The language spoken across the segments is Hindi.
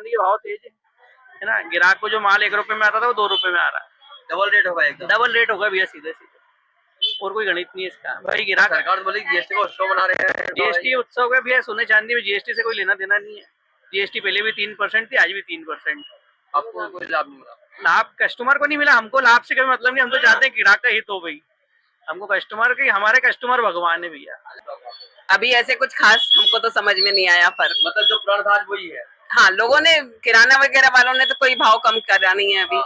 चांदी के भाव तेज है ना। ग्राहक को जो माल 1 रुपए में आता था वो 2 रुपए में आ रहा है। डबल रेट होगा एकदम। डबल रेट होगा भैया, सीधे सीधे। और कोई गणित नहीं है इसका भाई। ग्राहक सरकार तो बोली जीएसटी का उत्सव मना रहे हैं। जीएसटी उत्सव का भैया, सोने चांदी में जीएसटी से कोई लेना देना नहीं है। जीएसटी पहले भी 3% थी, आज भी 3%। आपको कोई लाभ नहीं मिला? लाभ कस्टमर को नहीं मिला, हमको लाभ से कोई मतलब नहीं। हम तो चाहते हैं ग्राहक का हित हो भाई। हमको कस्टमर की, हमारे कस्टमर भगवान है भैया। अभी ऐसे कुछ खास हमको तो समझ में नहीं आया फर्क। मतलब जो पुराना था आज वही है। हाँ, लोगों ने, किराना वगैरह वालों ने तो कोई भाव कम करा नहीं है अभी।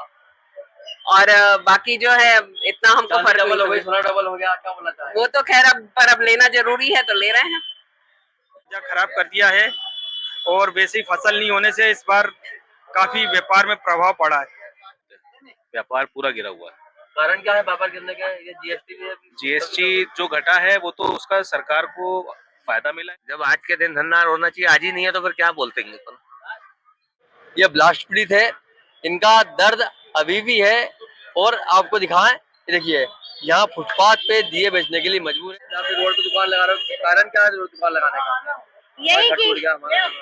और बाकी जो है इतना हमको फर्क डबल हो नहीं गई, समझ। सोना डबल हो गया, क्या बोलना चाहेंगे? वो तो खैर अब लेना जरूरी है तो ले रहे हैं। खराब कर दिया है और वैसी फसल नहीं होने से इस बार काफी व्यापार में प्रभाव पड़ा है। व्यापार पूरा गिरा हुआ है। कारण क्या है व्यापार गिरने का? ये जीएसटी भी है। जीएसटी जो घटा है वो तो उसका सरकार को फायदा मिला है। जब आज के दिन धंधा होना चाहिए, आज ही नहीं है तो फिर क्या बोलते हैं अपन। ये ब्लास्ट पीड़ित है, इनका दर्द अभी भी है। और आपको दिखाएं, देखिए यहाँ फुटपाथ पे दिए बेचने के लिए मजबूर है। आप रोड पे दुकान लगा रहे हो, कारण क्या है रोड दुकान लगाने का? यही कि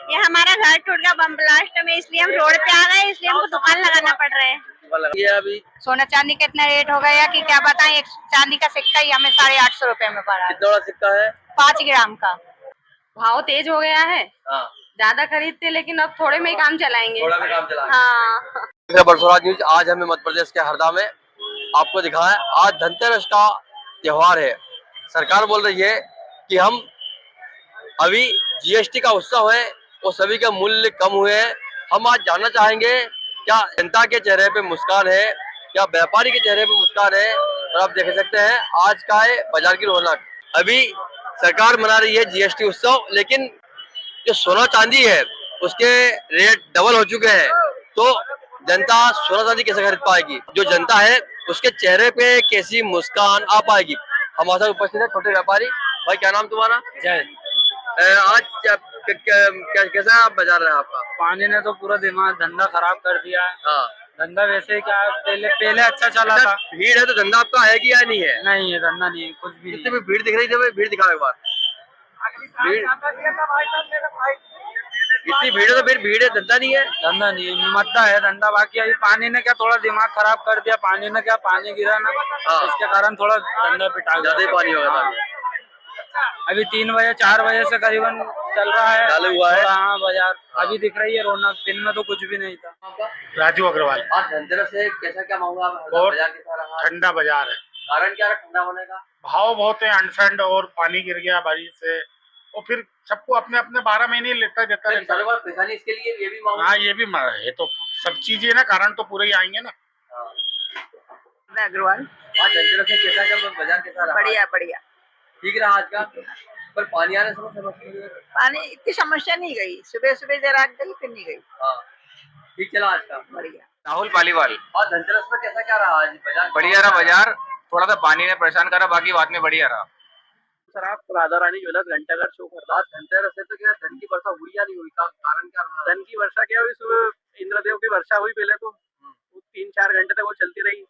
ये हमारा घर टूट गया बम ब्लास्ट में, इसलिए हम रोड पे आ गए, इसलिए हमको दुकान लगाना पड़ रहा है। ये अभी सोना चांदी का इतना रेट हो गया कि क्या बताएं। एक चांदी का सिक्का ही हमें 850 रुपए में पड़ा है। कितना बड़ा सिक्का है? 5 ग्राम का। भाव तेज हो गया है, हाँ, ज्यादा खरीदते लेकिन अब थोड़े में ही काम चलाएंगे। थोड़ा भी काम चला। हाँ। बरसोराज न्यूज आज हमें मध्य प्रदेश के हरदा में आपको दिखाएं। आज धनतेरस का त्योहार है। सरकार बोल रही है कि हम अभी जीएसटी का उत्सव है और सभी के मूल्य कम हुए हैं। हम आज जानना चाहेंगे क्या जनता के चेहरे पे मुस्कान है, क्या व्यापारी के चेहरे पे मुस्कान है। और आप देख सकते हैं आज का है बाजार की रौनक। अभी सरकार मना रही है जीएसटी उत्सव, लेकिन जो सोना चांदी है उसके रेट डबल हो चुके हैं। तो जनता सोना चांदी कैसे खरीद पाएगी? जो जनता है उसके चेहरे पे कैसी मुस्कान आ पाएगी? हमारे साथ उपस्थित है छोटे व्यापारी। भाई क्या नाम तुम्हारा? जय। आज कैसा बाजार रहा आपका? पानी ने तो पूरा दिमाग धंधा खराब कर दिया है। हाँ, धंधा वैसे क्या पहले अच्छा चला था। भीड़ है तो धंधा आपका है कि या नहीं है? नहीं है, धंधा नहीं है, कुछ भी कितनी भीड़ दिख रही थी? भीड़ दिखाओ एक बार। भीड़, इतनी भीड़ है तो फिर भीड़ है, धंधा नहीं है। धंधा नहीं है, मद्दा है धंधा। बाकी अभी पानी ने क्या थोड़ा दिमाग खराब कर दिया। पानी ने क्या, पानी गिरा ना, इसके कारण थोड़ा धंधा पिटा ज्यादा ही पानी होगा। अभी 3 बजे 4 बजे से करीबन चल रहा है, चालू हुआ है। हाँ बाजार अभी दिख रही है रौनक। दिन में तो कुछ भी नहीं था। राजू अग्रवाल। आज धनतेरस से कैसा क्या माहौल है? बहुत बाजार कैसा रहा? ठंडा बाजार है। कारण क्या है ठंडा होने का? भाव बहुत है अनफंड और पानी गिर गया बारिश से, और फिर सबको अपने अपने 12 महीने लेता देता रहता है। पैसा नहीं, इसके लिए ये भी माहौल। हाँ ये भी है, तो सब चीजें ना, कारण तो पूरे ही आएंगे ना। अग्रवाल। आज धनतेरस से कैसा क्या बाजार कैसा रहा? बढ़िया बढ़िया। ठीक रहा आज का, पर पानी आने से पानी इतनी समस्या नहीं गई। सुबह सुबह जरा गई, फिर नहीं गई। हाँ, ठीक चला आज का। बढ़िया। राहुल पालीवाल। और धनतेरस में कैसा क्या रहा आज बाजार? बढ़िया रहा बाजार, थोड़ा सा पानी ने परेशान करा, बाकी बाद में बढ़िया रहा। सर आप राधा रानी ज्वेलर्स घंटाघर शो कर रहा। आज धनतेरस है तो क्या धन की वर्षा हुई या नहीं हुई? का कारण क्या रहा? धन की वर्षा क्या हुई? सुबह इंद्रदेव की वर्षा हुई पहले तो 3-4 घंटे तक वो चलती रही।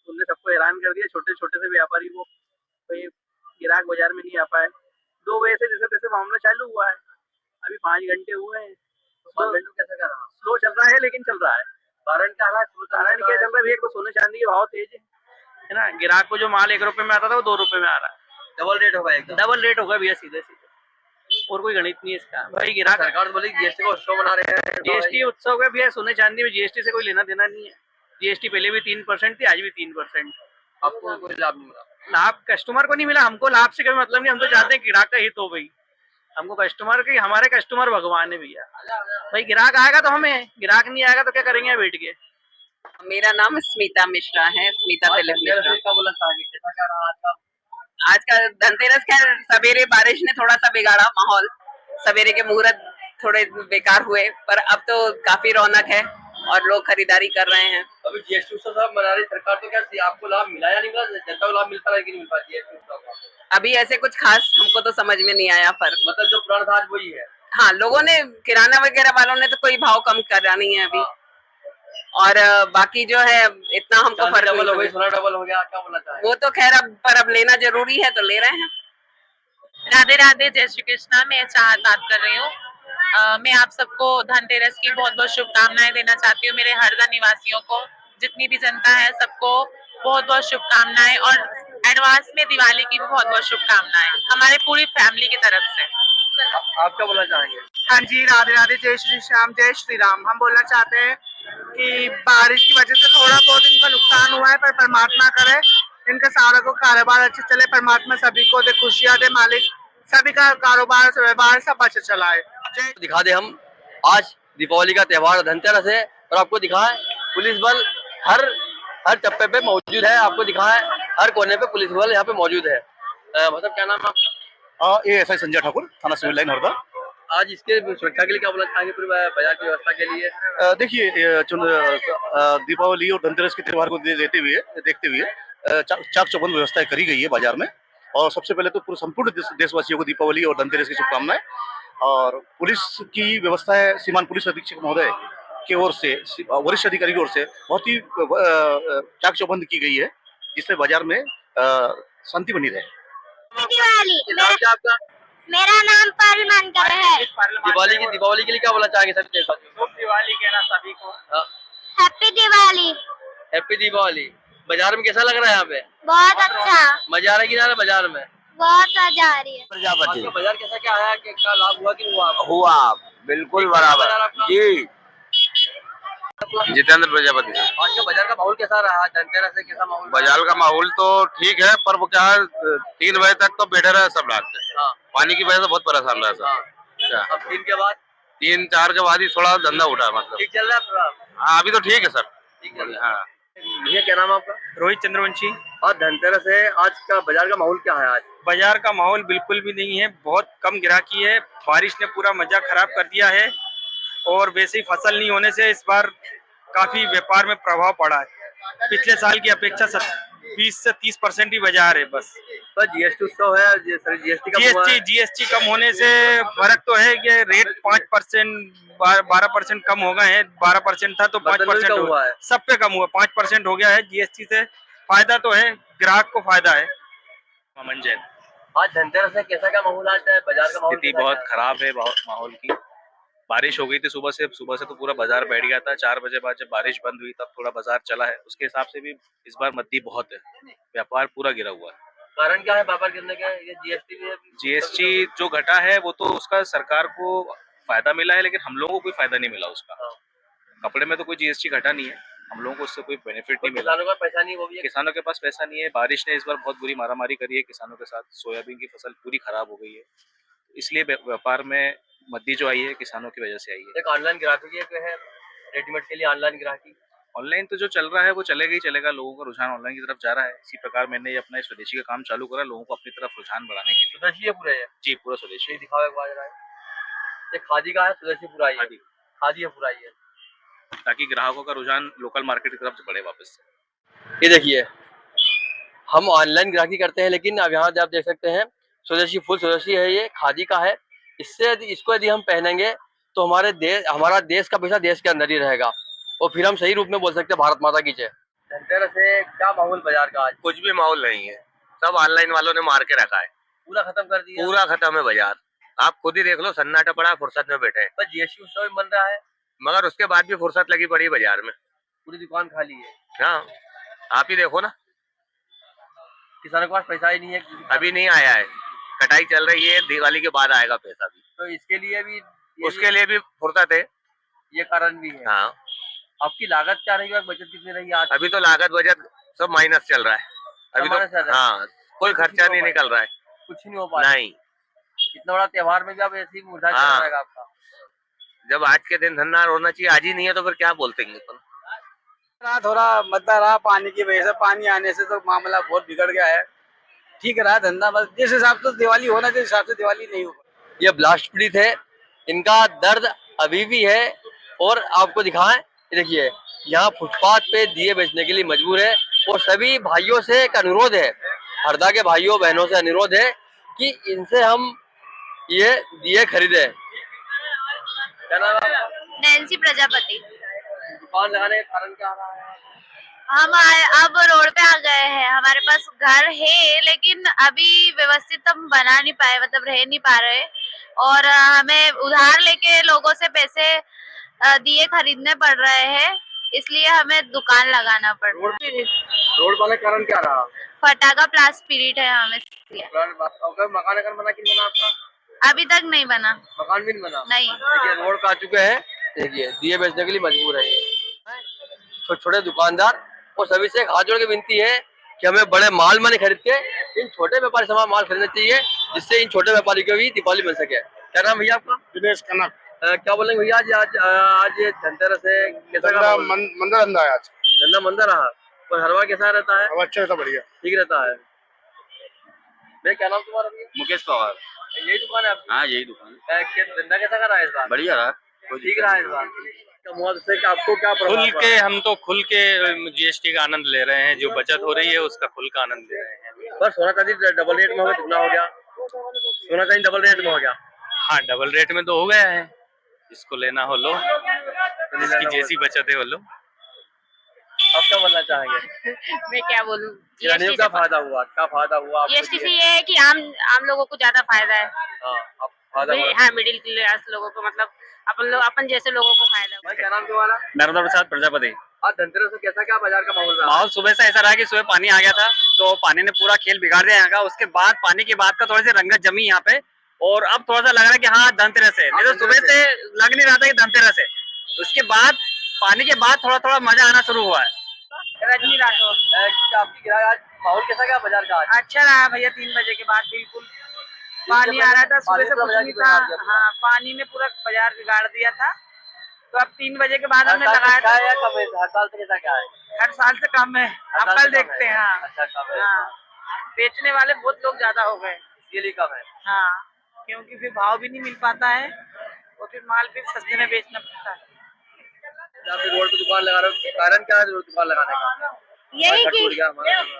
उनने सबको हैरान कर दिया, छोटे छोटे से व्यापारी को। तो ये ग्राहक बाजार में नहीं आ पाए। 2 बजे से जैसे तैसे मामला चालू हुआ है। अभी 5 घंटे हुए हैं। 5 घंटे कैसा क्या रहा? स्लो चल रहा है, लेकिन चल रहा है। कारण क्या रहा? कारण क्या चल रहा है? एक तो सोने चांदी के भाव तेज है ना। ग्राहक को जो माल 1 रुपए में आता था वो 2 रुपए में आ रहा है। डबल रेट होगा एकदम। डबल रेट होगा भैया, सीधे सीधे। और कोई गणित नहीं है इसका भाई। ग्राहक सरकार तो बोली जीएसटी का उत्सव मना रहे हैं। जीएसटी उत्सव का भैया, सोने चांदी में जीएसटी से कोई लेना देना नहीं है। जीएसटी पहले भी 3% थी, आज भी 3%। आपको कोई लाभ नहीं मिला? लाभ कस्टमर को नहीं मिला, हमको लाभ से कोई मतलब नहीं। हम तो चाहते हैं ग्राहक का हित हो भाई। हमको कस्टमर की, हमारे कस्टमर भगवान है भैया। भाई ग्राहक आएगा तो हमें, ग्राहक नहीं आएगा तो क्या करेंगे बैठ के। मेरा नाम स्मिता मिश्रा है, स्मिता तिलक मिश्रा। आज का धनतेरस खैर सवेरे बारिश ने थोड़ा सा बिगाड़ा माहौल। सवेरे के मुहूर्त थोड़े बेकार हुए, पर अब तो काफी रौनक है और लोग खरीदारी कर रहे हैं। अभी जीएसटी उत्सव मना रही सरकार, तो क्या आपको लाभ मिला या नहीं मिला? जनता को लाभ मिलता है कि नहीं मिलता जीएसटी उत्सव का? अभी ऐसे कुछ खास हमको तो समझ में नहीं आया फर्क। मतलब जो पुराना था आज वही है। हाँ, लोगों ने, किराना वगैरह वालों ने तो कोई भाव कम करा नहीं है अभी। और बाकी जो है इतना हमको फर्क डबल हो गई, नहीं सोना डबल हो गया, क्या बोलना चाहेंगे? वो तो खैर अब लेना जरूरी है तो ले रहे हैं। राधे राधे, जय श्री कृष्णा। मैं चाहत बात कर रही हूँ। मैं आप सबको धनतेरस की बहुत बहुत शुभकामनाएं देना चाहती हूँ। मेरे हरदा निवासियों को, जितनी भी जनता है, सबको बहुत बहुत शुभकामनाएं और एडवांस में दिवाली की भी बहुत बहुत शुभकामनाएं हमारे पूरी फैमिली की तरफ से। आप क्या बोलना चाहेंगे? हाँ जी, राधे राधे, जय श्री श्याम, जय श्री राम। हम बोलना चाहते हैं कि बारिश की वजह से थोड़ा बहुत इनका नुकसान हुआ है, पर परमात्मा करे इनका सारा को कारोबार अच्छे चले। परमात्मा सभी को दे खुशियां, दे मालिक सभी का कारोबार व्यवहार सब अच्छा चलाए। जय दिखा दे हम आज दीपावली का त्योहार धनतेरस है और आपको दिखाएं पुलिस बल हर हर चप्पे पे मौजूद है। आपको दिखाएं हर कोने पे पुलिस बल यहाँ पे मौजूद है। मतलब क्या नाम है आपका? ये एसआई संजय ठाकुर, थाना सिविल लाइन हरदा। आज इसके सुरक्षा के लिए क्या बोलना चाहेंगे पूरी बाजार की व्यवस्था के लिए? देखिए, दीपावली और धनतेरस के त्योहार को देखते हुए चाक चौबंद व्यवस्थाएं करी गई है बाजार में। और सबसे पहले तो पूरे संपूर्ण देशवासियों को दीपावली और धनतेरस की शुभकामनाएं। और पुलिस की व्यवस्थाएं सीमांत पुलिस अधीक्षक महोदय की ओर से, वरिष्ठ अधिकारी की ओर से बहुत ही चाक चौबंद की गई है, जिससे बाजार में शांति बनी रहे। दिवाली नाम क्या आपका? मेरा नाम पारुल मानकर है। दीपावली के लिए क्या बोलना चाहेंगे सभी देशवासियों को? शुभ दिवाली कहना सभी को। हैप्पी दिवाली। हैप्पी दीपावली। बाजार में कैसा लग रहा है यहाँ पे? बहुत अच्छा, मजा आ रहा है कि ना बाजार में? बहुत मजा आ रही है। आज का बाजार कैसा क्या आया, क्या लाभ हुआ कि नहीं हुआ? हुआ बिल्कुल बराबर जी। जितेंद्र प्रजापति। आज का बाजार का माहौल कैसा रहा? धनतेरस से कैसा माहौल? बाजार का माहौल तो ठीक है, पर वो क्या है, 3 बजे तक तो बैठे रहे सब रात में। हाँ। पानी की वजह से बहुत परेशान रहा हाँ। सर। अब 3 के बाद 3-4 के बाद ही थोड़ा धंधा उठा, मतलब ठीक चल रहा है पूरा? हाँ, अभी तो ठीक है सर। ठीक चल रहा है। हाँ, भैया क्या नाम है आपका? रोहित चंद्रवंशी। आज धनतेरस है, आज का बाजार का माहौल क्या है? आज बाजार का माहौल बिल्कुल भी नहीं है, बहुत कम ग्राहकी है। बारिश ने पूरा मजा खराब कर दिया है और वैसे ही फसल नहीं होने से इस बार काफी व्यापार में प्रभाव पड़ा है। पिछले साल की अपेक्षा 20 से 30% ही बाजार है बस। तो जीएसटी उत्सव है, जीएसटी कम हुआ है। जीएसटी कम होने से फर्क तो है कि रेट 5% 12% कम हो गए हैं। 12% था तो 5% हुआ है। सब पे कम हुआ, 5% हो गया है। जीएसटी से फायदा तो है, ग्राहक को फायदा है। अमन जैन। आज धनतेरस है, कैसा क्या माहौल आज है? बाजार का माहौल स्थिति कैसा बहुत है? खराब है माहौल की। बारिश हो गई थी सुबह से तो पूरा बाजार बैठ गया था। 4 बजे बाद जब बारिश बंद हुई तब थोड़ा बाजार चला है। उसके हिसाब से भी इस बार मद्दी बहुत है, व्यापार पूरा गिरा हुआ है। कारण क्या है व्यापार गिरने का? ये जीएसटी भी है। जीएसटी जो घटा है वो तो उसका सरकार को फायदा मिला है, लेकिन हम लोगों को कोई फायदा नहीं मिला उसका। हाँ। कपड़े में तो कोई जीएसटी घटा नहीं है, हम लोगों को उससे कोई बेनिफिट नहीं मिला। किसानों का पैसा नहीं, वो भी है। किसानों के पास पैसा नहीं है। बारिश ने इस बार बहुत बुरी मारामारी करी है किसानों के साथ। सोयाबीन की फसल पूरी खराब हो गई है, इसलिए व्यापार में मद्दी जो आई है किसानों की वजह से आई है। एक ऑनलाइन ग्राहकी है, रेडीमेड के लिए ऑनलाइन ग्राहकी। ऑनलाइन तो जो चल रहा है वो चलेगा ही चलेगा। लोगों का रुझान ऑनलाइन की तरफ जा रहा है। इसी प्रकार मैंने ये अपना स्वदेशी का काम चालू करा, लोगों को अपनी तरफ रुझान बढ़ाने के लिए। स्वदेशी है पूरा ये? जी, पूरा स्वदेशी। ये दिखावे को आ रहा है, ये खादी का है, स्वदेशी पूरा ये खादी है पूरा ये, ताकि ग्राहकों का रुझान लोकल मार्केट की तरफ बढ़े वापस से। ये देखिए हम ऑनलाइन ग्राहकी करते हैं, लेकिन अब यहाँ आप देख सकते हैं स्वदेशी, फुल स्वदेशी है, ये खादी का है। इससे इसको यदि हम पहनेंगे तो हमारा देश का पैसा देश के अंदर ही रहेगा और फिर हम सही रूप में बोल सकते हैं भारत माता की जय। धनतेरस है, क्या माहौल बाजार का आज? कुछ भी माहौल नहीं है, सब ऑनलाइन वालों ने मार के रखा है। पूरा खत्म कर दिया, पूरा खत्म है बाजार। आप खुद ही देख लो, सन्नाटा पड़ा, फुर्सत में बैठे हैं। पर जीएसटी उत्सव भी बन रहा है, मगर उसके बाद भी फुर्सत लगी पड़ी बाजार में, पूरी दुकान खाली है। हाँ, आप ही देखो ना, किसानों के पास पैसा ही नहीं है। अभी नहीं आया है, कटाई चल रही है, दिवाली के बाद आएगा पैसा भी। तो इसके लिए भी उसके लिए भी फुर्सत है, ये कारण भी है। हाँ। आपकी लागत क्या रही है, बचत कितनी रही आज? अभी तो लागत बजट सब माइनस चल रहा है अभी माइनस चल तो। रहा है। हाँ, कोई खर्चा नहीं निकल रहा है, कुछ नहीं हो पा रहा। नहीं। इतना बड़ा त्योहार में भी आप ऐसे ही मुर्दा हाँ। चल रहेगा आपका। जब आज के दिन धंधा होना चाहिए, आज ही नहीं है तो फिर क्या बोलते हैं अपन? थोड़ा मद्दा रहा पानी की वजह से, पानी आने से तो मामला बहुत बिगड़ गया है। ठीक रहा धंधा, बस जिस हिसाब से दिवाली होना जिस हिसाब से दिवाली नहीं हो। ये ब्लास्ट पीड़ित है, इनका दर्द अभी भी है। और आपको दिखाएं, ये देखिए यहाँ फुटपाथ पे दिए बेचने के लिए मजबूर है। और सभी भाइयों से एक अनुरोध है, हरदा के भाइयों बहनों से अनुरोध है कि इनसे हम ये दिए खरीदे। क्या नाम है आपका? नैन्सी प्रजापति। दुकान लगाने का कारण क्या रहा है? हम अब रोड पे आ गए हैं। हमारे पास घर है लेकिन अभी व्यवस्थित हम बना नहीं पाए, मतलब रह नहीं पा रहे, और हमें उधार लेके लोगों से पैसे दिए खरीदने पड़ रहे हैं, इसलिए हमें दुकान लगाना पड़ रहा है। रोड वाले कारण क्या रहा? फटाका प्लास पीरियड है हमें इसलिए। मकान अगर बना कि नहीं बना आपका? अभी तक नहीं बना। मकान भी नहीं बना? नहीं। देखिए रोड पे आ चुके हैं, देखिए दिए बेचने के लिए मजबूर है ये छोटे छोटे दुकानदार। और सभी से एक हाथ जोड़ के विनती है कि हमें बड़े माल नहीं खरीद के इन छोटे व्यापारी से माल खरीदना चाहिए, जिससे इन छोटे व्यापारी को भी दीपावली मिल सके। क्या नाम भैया आपका? दिनेश कनक। क्या बोलेंगे भैया? आज ये धनतेरस है, कैसा रहा? मंदिर अंदर है आज। धंधा मंदा रहा और हर बार कैसा रहता है? अब अच्छा रहता, बढ़िया ठीक रहता है। भैया क्या नाम तुम्हारा भैया? मुकेश पवार। यही दुकान है आपकी? हाँ यही दुकान। धंधा कैसा कर रहा है इस बार? बढ़िया रहा, ठीक रहा है इस बार? से आपको क्या खुल प्रभाव के पड़ा? हम तो खुल के जीएसटी का आनंद ले रहे हैं, जो बचत हो रही है उसका खुल का आनंद ले रहे हैं। बस सोना चांदी डबल रेट में हो गया, कितना हो गया? सोना चांदी डबल रेट में हो गया। हाँ डबल रेट में तो हो गया है, जिसको लेना हो लो, जिसकी जैसी बचत है वो लो। आप क्या बोलना चाहेंगे? मैं क्या बोलूं? किरानियों का फायदा हुआ? क्या फायदा हुआ? जीएसटी से ये है कि आम लोगों को ज्यादा फायदा है। हाँ, फायदा हुआ। हाँ, मिडिल क्लास लोगों को, मतलब अपन जैसे लोगों को फायदा भाई क्या नाम तुम्हारा? नर्मदा प्रसाद प्रजापति। आज धनतेरस से कैसा क्या बाजार का माहौल रहा? माहौल सुबह से ऐसा रहा कि सुबह पानी आ गया था, तो पानी ने पूरा खेल बिगाड़ दिया यहाँ का। उसके बाद पानी के बाद का थोड़ी सी रंगत जमी यहाँ पे, और अब थोड़ा सा लग रहा है कि हाँ धनतेरस है, नहीं तो सुबह से लग नहीं रहा था कि धनतेरस है। उसके बाद पानी के बाद थोड़ा थोड़ा मजा आना शुरू हुआ है। रजनी राठौर। आपकी गिराय आज माहौल कैसा क्या बाजार का? आज अच्छा रहा भैया, 3 बजे के बाद बिल्कुल पानी आ रहा था, सुबह से कुछ नहीं था। हाँ, पानी ने पूरा बाजार बिगाड़ दिया था, तो अब 3 बजे के बाद हमने लगाया था। है कम है? हर साल से कैसा क्या है? हर साल से कम है, अब कल देखते हैं। हाँ अच्छा कम है। हाँ, बेचने वाले बहुत लोग ज्यादा हो गए। इसके लिए कम है। हाँ, क्योंकि फिर भाव भी नहीं मिल पाता है, और फिर माल फिर सस्ते में बेचना पड़ता है। आप रोड पे दुकान लगा रहे हो, कारण क्या है रोड दुकान लगाने का? यही कि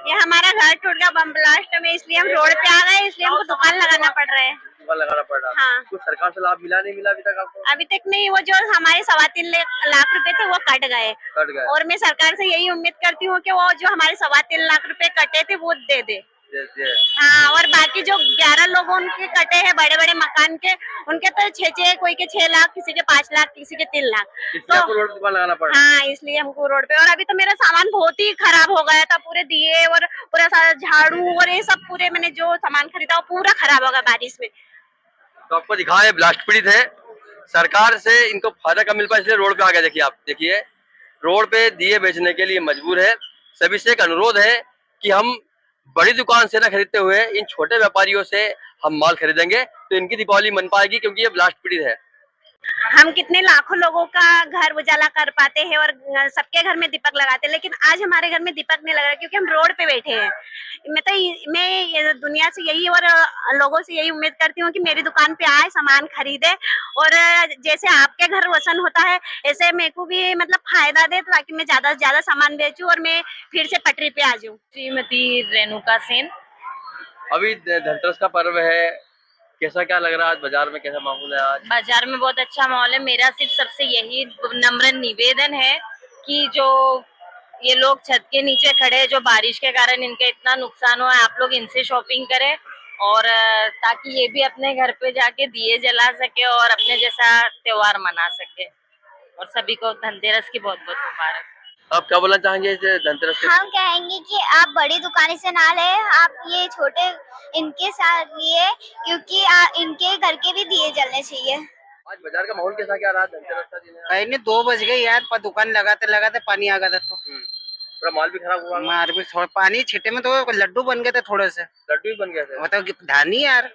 ये हमारा घर टूट गया बम ब्लास्ट में, इसलिए हम रोड पे आ गए, इसलिए हमको दुकान लगाना पड़ रहा है। दुकान लगाना पड़ रहा है। हाँ। कुछ सरकार से लाभ मिला नहीं मिला अभी तक आपको? अभी तक नहीं, वो जो हमारे 3.25 लाख रुपए थे वो कट गए। कट गए। और मैं सरकार से यही उम्मीद करती हूँ कि वो जो हमारे 3.25 लाख रुपए कटे थे वो दे दे। हाँ, और बाकी जो 11 लोगों उनके कटे हैं बड़े बड़े मकान के, उनके तो 6 कोई के 6 लाख, किसी के 5 लाख, किसी के 3 लाख। तो रोड दुकान लगाना पड़ रहा है। हाँ, इसलिए हमको रोड पे। और अभी तो मेरा सामान बहुत ही खराब हो गया था, पूरे दिए और पूरा सारा झाड़ू और ये सब पूरे मैंने जो सामान खरीदा वो पूरा खराब हो गया बारिश में। तो आपको दिखाए ब्लास्ट पीड़ित है, सरकार से इनको फायदा कम मिल पाए इसलिए रोड पे आ गए। देखिए आप देखिए रोड पे दिए बेचने के लिए मजबूर है। सभी से एक अनुरोध है कि हम बड़ी दुकान से न खरीदते हुए इन छोटे व्यापारियों से हम माल खरीदेंगे तो इनकी दीपावली मन पाएगी, क्योंकि ये ब्लास्ट पीड़ित है। हम कितने लाखों लोगों का घर उजाला कर पाते हैं और सबके घर में दीपक लगाते हैं, लेकिन आज हमारे घर में दीपक नहीं लग रहा क्योंकि हम रोड पे बैठे हैं। मैं दुनिया से यही और लोगों से यही उम्मीद करती हूँ कि मेरी दुकान पे आए, सामान खरीदे, और जैसे आपके घर वसन होता है ऐसे मेरे को भी मतलब फायदा दे, ताकि मैं ज्यादा से ज्यादा सामान बेचूं और मैं फिर से पटरी पे आ जाऊं। श्रीमती रेणुका सेन। अभी धनतेरस का पर्व है, कैसा क्या लग रहा है आज बाजार में? कैसा माहौल है आज? बाजार में बहुत अच्छा माहौल है। मेरा सिर्फ सबसे यही नम्र निवेदन है कि जो ये लोग छत के नीचे खड़े हैं, जो बारिश के कारण इनका इतना नुकसान हुआ है, आप लोग इनसे शॉपिंग करें, और ताकि ये भी अपने घर पे जाके दिए जला सके और अपने जैसा त्योहार मना सके। और सभी को धनतेरस की बहुत बहुत मुबारक। आप क्या बोलना चाहेंगे इस धनतेरस के? हम कहेंगे कि आप बड़ी दुकान से ना ले, आप ये छोटे इनके साथ लिए, क्योंकि इनके घर के भी दिए जलने चाहिए। आज बाजार का माहौल कैसा क्या रहा? धनतेरस का दिन है। पहले 2 बज गए यार, पर दुकान लगाते लगाते पानी आ गया था, तो पूरा माल भी खराब हुआ। मार भी थोड़ा पानी छिटे में तो लड्डू बन गए थे, थोड़े से लड्डू भी बन गए थे। मतलब धानी यार।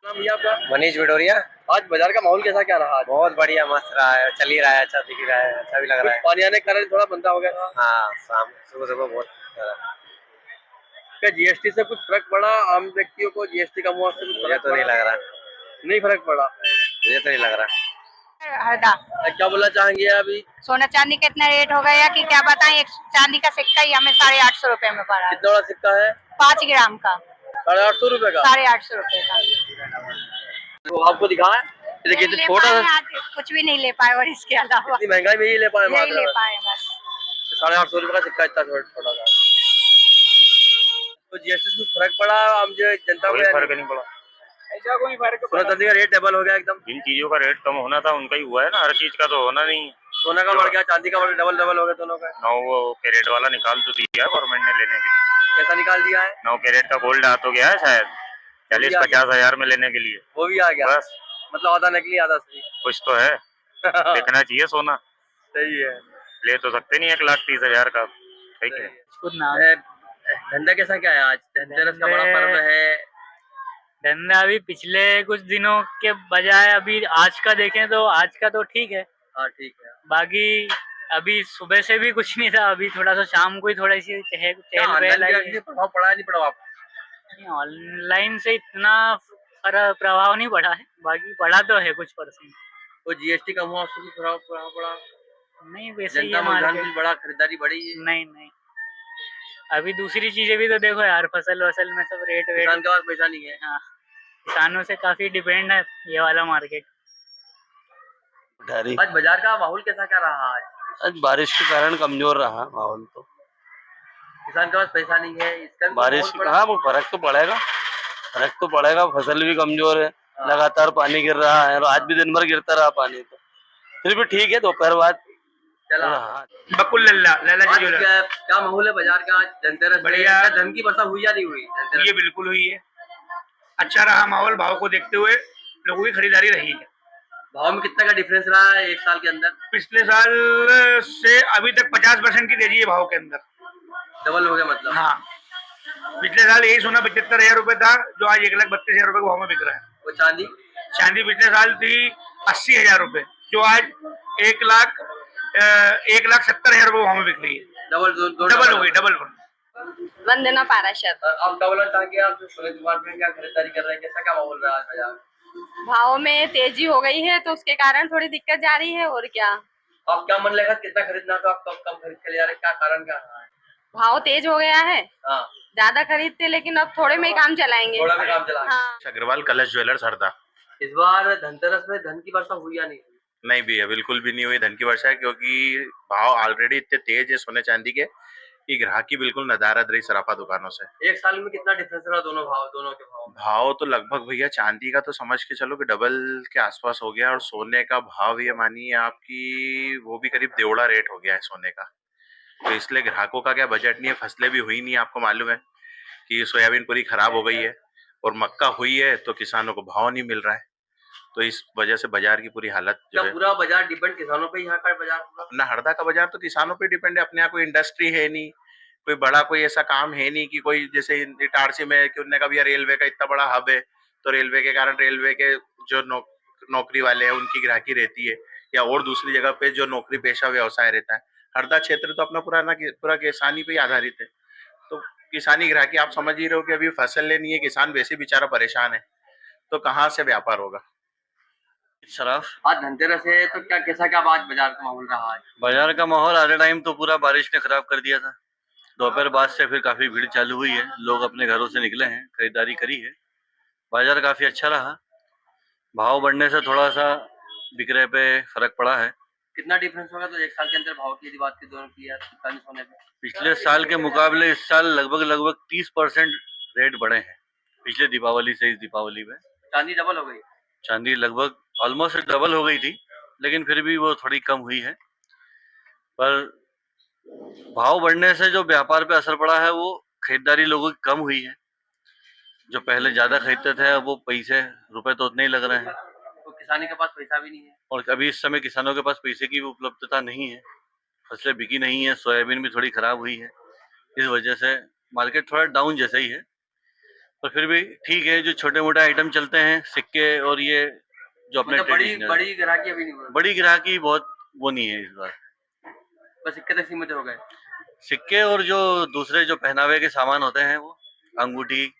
मनीष विडोरिया। आज बाजार का माहौल कैसा क्या रहा? बहुत बढ़िया, मस्त रहा है, चल ही रहा है, अच्छा दिख रहा है, अच्छा भी लग रहा है। पानी आने के कारण थोड़ा बंदा हो गया था। हाँ, शाम सुबह सुबह बहुत क्या जीएसटी से कुछ फर्क पड़ा आम व्यक्तियों को? जीएसटी का मुआवजा से कुछ मुझे फर्क तो नहीं पड़ा? लग रहा, नहीं फर्क पड़ा। मुझे तो नहीं लग रहा। हरदा। क्या बोलना चाहेंगे अभी? सोना चांदी का इतना रेट हो गया कि क्या बताएं। एक चांदी का सिक्का ही हमें 850 रुपए में पड़ा है। कितना बड़ा सिक्का है? 5 ग्राम का 850 रुपए का। 850 रुपए का। तो आपको दिखाएं, देखिए तो छोटा सा कुछ भी नहीं ले पाए, और इसके अलावा इतनी महंगाई में ही ले पाए यही ले पाए बस। 850 रुपए का सिक्का इतना छोटा था। तो जीएसटी से कुछ फर्क पड़ा आम जो जनता को? फर्क नहीं पड़ा। ऐसा कोई फर्क सोना चांदी का रेट डबल हो गया एकदम। जिन चीजों का रेट कम होना था उनका ही हुआ है ना, हर चीज का तो होना नहीं है। सोना का बढ़ गया, चांदी का बढ़ गया, डबल हो गया दोनों का। 9 कैरेट वाला निकाल तो दिया है गवर्नमेंट ने लेने के लिए। कैसा निकाल दिया है? 9 कैरेट का गोल्ड आ तो गया है शायद 40-50 हजार में लेने के लिए। वो भी आ गया बस मतलब आधा नकली आधा सही। कुछ तो है, देखना चाहिए सोना। सही है। ले तो सकते नहीं 1,30,000 का, ठीक है। धंधा कैसा क्या है आज? धनतेरस का बड़ा पर्व है। धंधा अभी पिछले कुछ दिनों के बजाय अभी आज का देखें तो आज का तो ठीक है। हाँ ठीक है। बाकी अभी सुबह से भी कुछ नहीं था, अभी थोड़ा सा शाम को ही थोड़ी सी प्रभाव पड़ा नहीं पड़ा आपको? ऑनलाइन से इतना प्रभाव नहीं पड़ा है, बाकी पड़ा तो है कुछ परसेंट। तो जीएसटी कम हुआ उससे भी प्रभाव पड़ा? नहीं वैसे ही जनता में रुझान भी बढ़ा, खरीदारी बढ़ी है? नहीं अभी दूसरी चीजें भी तो देखो यार, फसल वसल में सब रेट वेट। किसान के पास पैसा नहीं है। हाँ, किसानों से काफी डिपेंड है ये वाला मार्केट। आज बाजार का माहौल कैसा क्या रहा आज बारिश के कारण कमजोर रहा माहौल। तो किसान के पास पैसा नहीं है, इसका भी बारिश हाँ वो फर्क तो पड़ेगा, फसल भी कमजोर है। लगातार पानी गिर रहा है और आज भी दिन भर गिरता रहा पानी, तो फिर भी ठीक है, दोपहर बाद चला। बकुल लल्ला आज क्या माहौल है बाजार का? आज धनतेरस बढ़िया। धन की वर्षा हुई या नहीं हुई? ये बिल्कुल हुई है, अच्छा रहा माहौल। भाव को देखते हुए लोगों की खरीदारी रही है। भाव में कितना का डिफरेंस रहा है एक साल के अंदर? पिछले साल से अभी तक 50% की तेजी है भाव के अंदर, डबल हो गया मतलब। हाँ, पिछले साल यही सोना 75,000 रुपए था, जो आज 1,32,000 रुपए के भाव में बिक रहा है। वो चांदी पिछले साल थी 80,000 रुपए, जो आज 1,70,000 रुपए भाव में बिक रही है। डबल हो गई, डबल। वंदना पाराशर। आप क्या बोलना चाहेंगे? आप सोने दुकान में क्या खरीदारी कर रहे हैं, कैसा क्या माहौल रहा है बाजार? भाव में तेजी हो गई है तो उसके कारण थोड़ी दिक्कत जा रही है, और क्या। आप क्या मन लगा कितना खरीदना था, आप कम खरीद के ले जा रहे, क्या कारण क्या रहा है? भाव तेज हो गया है, हाँ, ज्यादा खरीदते लेकिन अब थोड़े में ही काम चलाएंगे। थोड़ा भी काम चला। हाँ। अग्रवाल कलश ज्वेलर्स हरदा। इस बार धनतेरस में धन की वर्षा हुई या नहीं? नहीं भी है, बिल्कुल भी नहीं हुई धन की वर्षा, क्योंकि भाव ऑलरेडी इतने तेज है सोने चांदी के कि ग्राहकी बिल्कुल नदारद रही सराफा दुकानों से। एक साल में कितना डिफरेंस रहा दोनों के भाव तो लगभग भैया चांदी का तो समझ के चलो कि डबल के आसपास हो गया, और सोने का भाव ये मानिए आपकी वो भी करीब देवड़ा रेट हो गया है सोने का। तो इसलिए ग्राहकों का क्या बजट नहीं है, फसलें भी हुई नहीं, आपको मालूम है कि सोयाबीन पूरी खराब हो गई है और मक्का हुई है, तो किसानों को भाव नहीं मिल रहा है। तो इस वजह से बाजार की पूरी हालत जो है, पूरा बाजार डिपेंड किसानों पे, यहाँ का बाजार अपना हरदा का बाजार तो किसानों पे डिपेंड है। अपने यहाँ कोई इंडस्ट्री है नहीं, कोई बड़ा कोई ऐसा काम है नहीं कि कोई जैसे इटारसी में कि उनने कहा रेलवे का इतना बड़ा हब है, तो रेलवे के कारण रेलवे के जो नौकरी वाले हैं उनकी ग्राहकी रहती है, या और दूसरी जगह पे जो नौकरी पेशा व्यवसाय रहता है। हरदा क्षेत्र तो अपना पूरा किसानी पे ही आधारित है, तो किसानी ग्राहकी आप समझ ही रहे हो कि अभी फसल लेनी है, किसान वैसे बेचारा परेशान है, तो कहाँ से व्यापार होगा। शराफ आज धनतेरस है तो क्या कैसा क्या आज बाजार का माहौल रहा है? बाजार का माहौल आधे टाइम तो पूरा बारिश ने खराब कर दिया था। दोपहर बाद से फिर काफी भीड़ चालू हुई है, लोग अपने घरों से निकले हैं, खरीदारी करी है। बाजार काफी अच्छा रहा, भाव बढ़ने से थोड़ा सा बिक्रे पे फर्क पड़ा है। कितना डिफरेंस होगा तो एक साल के अंदर भाव की यदि बात की दोनों की यार सोने पे? पिछले साल के मुकाबले इस साल लगभग 30% रेट बढ़े हैं, पिछले दीपावली से इस दीपावली में। चांदी डबल हो गई? चांदी लगभग ऑलमोस्ट डबल हो गई थी, लेकिन फिर भी वो थोड़ी कम हुई है। पर भाव बढ़ने से जो व्यापार पे असर पड़ा है वो खरीदारी लोगों की कम हुई है। जो पहले ज्यादा खरीदते थे अब वो रुपए तो उतने ही लग रहे हैं, तो किसानी के पास पैसा भी नहीं है, और अभी इस समय किसानों के पास पैसे की भी उपलब्धता नहीं है, फसलें बिकी नहीं है, सोयाबीन भी थोड़ी खराब हुई है, इस वजह से मार्केट थोड़ा डाउन जैसा ही है। पर फिर भी ठीक है, जो छोटे मोटे आइटम चलते हैं, सिक्के और ये जो अपने बड़ी ग्राहकी अभी नहीं हुई? बड़ी ग्राहकी बहुत वो नहीं है इस बार, बस सिक्के तक सीमित हो गए। सिक्के और जो दूसरे जो पहनावे के सामान होते हैं, वो अंगूठी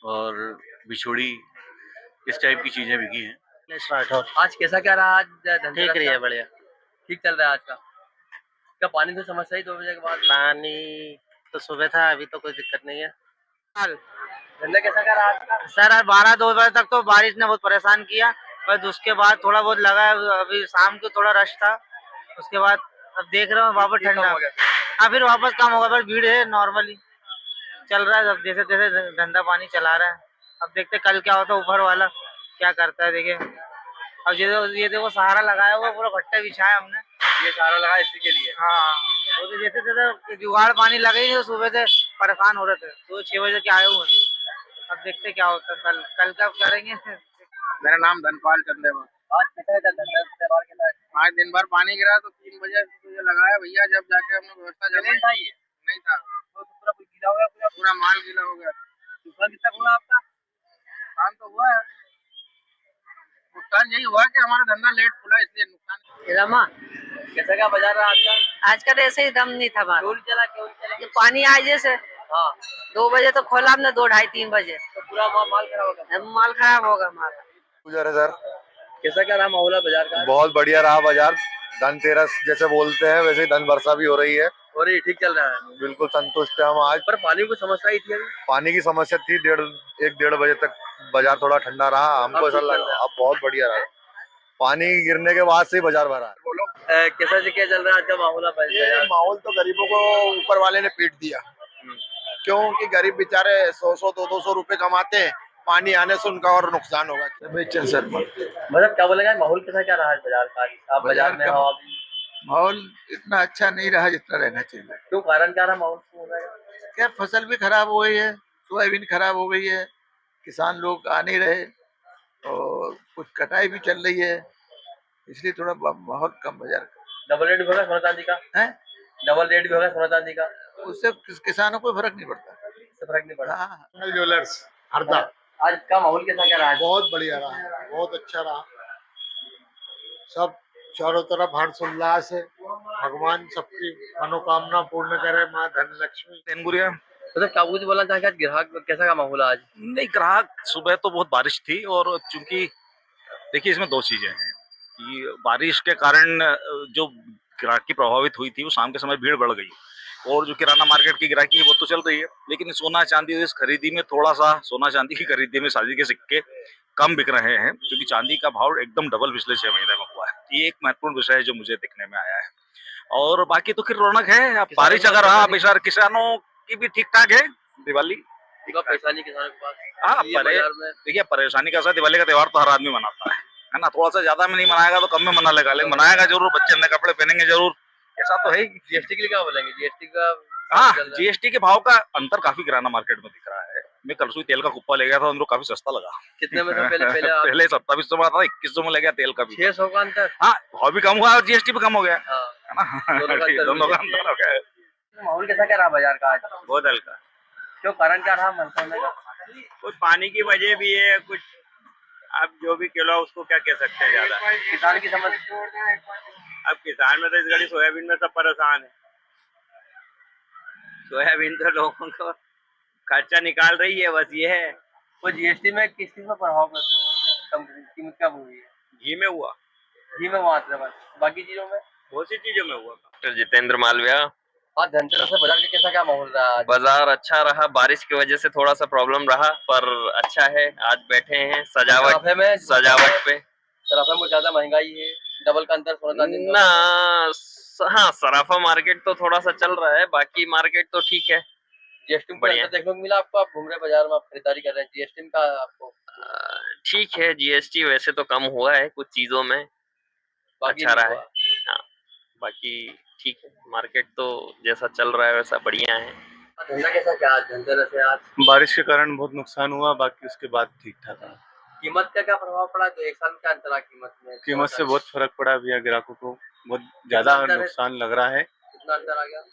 और बिछुड़ी, इस टाइप की चीजें बिकी हैं। आज कैसा क्या रहा? आज ठीक रही है, बढ़िया ठीक चल रहा है आज का। क्या पानी की समस्या ही 2 बजे के बाद? पानी तो सुबह था, अभी तो कोई दिक्कत नहीं है। धंधा कैसा क्या रहा आज का? सर 12-2 बजे तक तो बारिश ने बहुत परेशान किया, पर उसके बाद थोड़ा बहुत लगा, अभी शाम को थोड़ा रश था, उसके बाद अब देख रहे हो वापस ठंडा। हाँ, फिर वापस कम होगा, पर भीड़ है, नॉर्मली चल रहा है, अब जैसे जैसे धंधा पानी चला रहा है। अब देखते कल क्या होता है, ऊपर वाला क्या करता है देखिए। अब ये देखो सहारा लगाया हुआ, पूरा भट्टा बिछाया हमने। ये सहारा लगा इसी के लिए। हाँ, वो तो जैसे जैसे जुगाड़ पानी लगे ही नहीं, तो सुबह से परेशान हो रहे थे, तो 6 बजे के आए हुए हैं। अब देखते क्या होता है, कल क्या करेंगे। मेरा नाम धनपाल चंदेवा। आज कैसा धनतेरस त्योहार के साथ आज दिन भर पानी गिरा तो 3 बजे मुझे लगाया भैया, जब जाके हमने व्यवस्था जमाई। था ये? नहीं था, तो पूरा कुछ गीला हो गया पूरा? पूरा माल गीला हो गया। नुकसान कितना हुआ आपका? नुकसान तो हुआ है, नुकसान यही हुआ कि हमारा धंधा लेट खुला, इसलिए नुकसान। रमा कैसा क्या बाजार रहा आज का? आज का तो ऐसे ही दम नहीं था हमारा। क्यों चला? ये पानी आए जैसे हाँ, 2 बजे तो खोला हमने, 2 ढाई 3 बजे तो पूरा माल खराब हो गया। माल खराब होगा हमारा। गुजर है सर, कैसा क्या रहा माहौल है बाजार का? बहुत बढ़िया रहा बाजार। धनतेरस जैसे बोलते हैं वैसे ही धन वर्षा भी हो रही है, और ये ठीक चल रहा है? बिल्कुल संतुष्ट है हम आज। पर पानी की समस्या ही थी अभी। पानी की समस्या थी, 1-1:30 बजे तक बाजार थोड़ा ठंडा रहा, हमको अब ऐसा ठीक चल लगा रहा है। अब बहुत बढ़िया रहा। पानी गिरने के बाद से ही बाजार भरा है। कैसा से क्या चल रहा है आज का माहौल है ये बाजार? माहौल तो गरीबों को ऊपर वाले ने पीट दिया, क्योंकि गरीब बेचारे 100-100 200 रुपए कमाते हैं, पानी आने से उनका और नुकसान होगा। बेचन सर मतलब क्या बोलेगा, माहौल कैसा क्या रहा है बाजार का? आप बाजार में हो अभी? माहौल इतना अच्छा नहीं रहा जितना रहना चाहिए। क्यों, कारण क्या रहा माहौल क्यों हो रहा है? क्या फसल भी खराब हो गई है, सोयाबीन खराब हो गई है, किसान लोग आ नहीं रहे और कुछ कटाई भी चल रही है, इसलिए थोड़ा माहौल कम बाजार का डबल रेट भी होगा सोना चांदी का? है। डबल रेट भी होगा सोना चांदी का? उससे किसानों को फर्क नहीं पड़ता। इससे फर्क नहीं पड़ा। हाँ, ज्वेलर्स हरदा आज का माहौल कैसा क्या रहा है? बहुत बढ़िया रहा, बहुत अच्छा रहा। सब चारों तरफ हर्षोल्लास है, भगवान सबकी मनोकामना पूर्ण करे, माँ धनलक्ष्मी। तेनगुरिया। मतलब क्या कुछ बोलना चाहेंगे, आज ग्राहक कैसा का माहौल है आज? नहीं, ग्राहक सुबह तो बहुत बारिश थी, और चूंकि देखिए इसमें दो चीजें हैं कि बारिश के कारण जो ग्राहकी प्रभावित हुई थी, वो शाम के समय भीड़ बढ़ गई, और जो किराना मार्केट की ग्राहकी है वो तो चल रही है, लेकिन सोना चांदी इस खरीदी में थोड़ा सा, सोना चांदी की खरीदी में चांदी के सिक्के कम बिक रहे हैं, क्योंकि चांदी का भाव एकदम डबल पिछले 6 महीने में हुआ है। ये एक महत्वपूर्ण विषय है जो मुझे दिखने में आया है, और बाकी तो फिर रौनक है। अब बारिश अगर रहा, बेचारे किसानों की भी ठीक ठाक है। दिवाली परेशानी किसानों के पास? हाँ, बाजार में देखिए परेशानी का, दिवाली का त्योहार तो हर आदमी मनाता है ना। थोड़ा सा ज्यादा में नहीं मनाएगा तो कम में मना लेगा, लेकिन मनाएगा जरूर, बच्चे नए कपड़े पहनेंगे जरूर, ऐसा तो है। जीएसटी के लिए क्या बोलेंगे? जीएसटी का हाँ, जीएसटी के भाव का अंतर काफी किराना मार्केट में दिख रहा है। मैं कल सुई तेल का कुप्पा ले गया था, उनको काफी सस्ता लगा। कितने में था पहले? आप पहले 2700 में था, 2100 में ले गया तेल का भी। 600 का अंतर? हाँ, भाव भी कम हुआ और जीएसटी भी कम हो गया, हाँ, है ना। दोनों का अंतर हो गया। माहौल कैसा क्या रहा बाजार का आज? बहुत हल्का। क्यों, कारण क्या रहा मन होने का? कुछ पानी की वजह भी है, कुछ अब जो भी किलो उसको क्या कह सकते हैं ज्यादा। किसान की समस्या? अब किसान में तो इस घड़ी सोयाबीन में सब परेशान है। सोयाबीन तो लोगों को खर्चा निकाल रही है, बस ये है। वो जीएसटी में किस चीज में प्रभाव कम, कीमत कम हुई है? घी में हुआ, घी में हुआ था बस, बाकी चीजों में? बहुत सी चीजों में हुआ। डॉक्टर जितेंद्र मालविया। आज धनतेरस से बाजार का कैसा क्या माहौल रहा आज? बाजार अच्छा रहा, बारिश की वजह से थोड़ा सा प्रॉब्लम रहा, पर अच्छा है। आज बैठे हैं सजावट सराफे में पे। सराफे में ज्यादा महंगाई है, डबल का अंतर सोना चांदी में? ना हाँ, सराफा मार्केट तो थोड़ा सा चल रहा है, बाकी मार्केट तो ठीक है। जीएसटी में बढ़िया। अंतर देखने को मिला आपको? आप घूम रहे बाजार में, आप खरीदारी कर रहे हैं, जीएसटी का आपको? ठीक है, जीएसटी वैसे तो कम हुआ है कुछ चीजों में, बाकी अच्छा नहीं रहा है। हुआ। हाँ, बाकी ठीक है, मार्केट तो जैसा चल रहा है वैसा बढ़िया है। धंधा कैसा क्या आज धनतेरस है आज? बारिश के कारण बहुत नुकसान हुआ, बाकी उसके बाद ठीक ठाक है। कीमत का क्या प्रभाव पड़ा? तो एक साल में क्या अंतर रहा कीमत में? कीमत से बहुत फर्क पड़ा भैया, ग्राहकों को बहुत ज्यादा कितना अंतर है? नुकसान लग रहा है। कितना अंतर आ गया?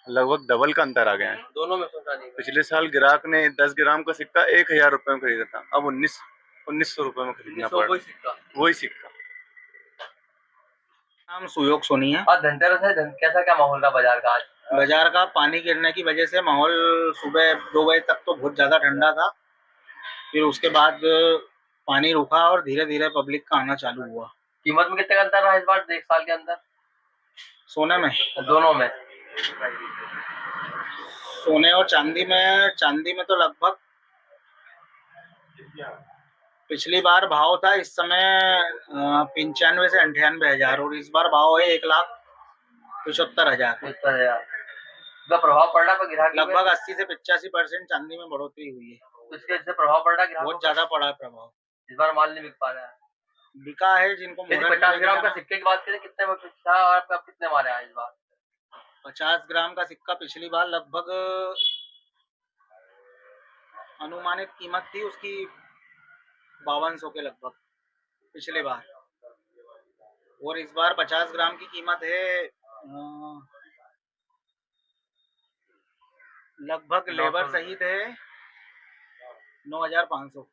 लगभग डबल का अंतर आ गया है। दोनों में सोचा नहीं? पिछले साल ग्राहक ने 10 ग्राम का सिक्का 1000 रुपए में खरीदा था, अब 1900 रुपए में खरीदना पड़ रहा है वही सिक्का। नाम सुयोग सोनी है। और धनतेरस है, कैसा क्या माहौल था बाजार का आज? बाजार का पानी गिरने की वजह से माहौल सुबह 2 बजे तक तो बहुत ज्यादा ठंडा था, फिर उसके बाद पानी रुका और धीरे धीरे पब्लिक का आना चालू हुआ। कीमत में कितने का अंतर रहा इस बार एक साल के अंदर? सोने में, दोनों में? सोने और चांदी में तो लगभग पिछली बार भाव था इस समय 95 से 98 हजार, और इस बार भाव है 1,75,000। का प्रभाव पड़ रहा है ग्राहक? लगभग 80 से 85% चांदी में बढ़ोतरी हुई है। तो इसके इससे प्रभाव पड़ रहा है बहुत ज्यादा पड़ा है प्रभाव। इस बार माल नहीं बिक पा रहा है। बिका है जिनको यदि मुहूर्त 50 में ग्राम का जाना- सिक्के की बात करें कितने में था और आप कितने मारे हैं इस बार? 50 ग्राम का सिक्का पिछली बार लगभग अनुमानित कीमत थी उसकी 5200 के लगभग पिछले बार, और इस बार 50 ग्राम की कीमत है लगभग लेबर सहित है 9500।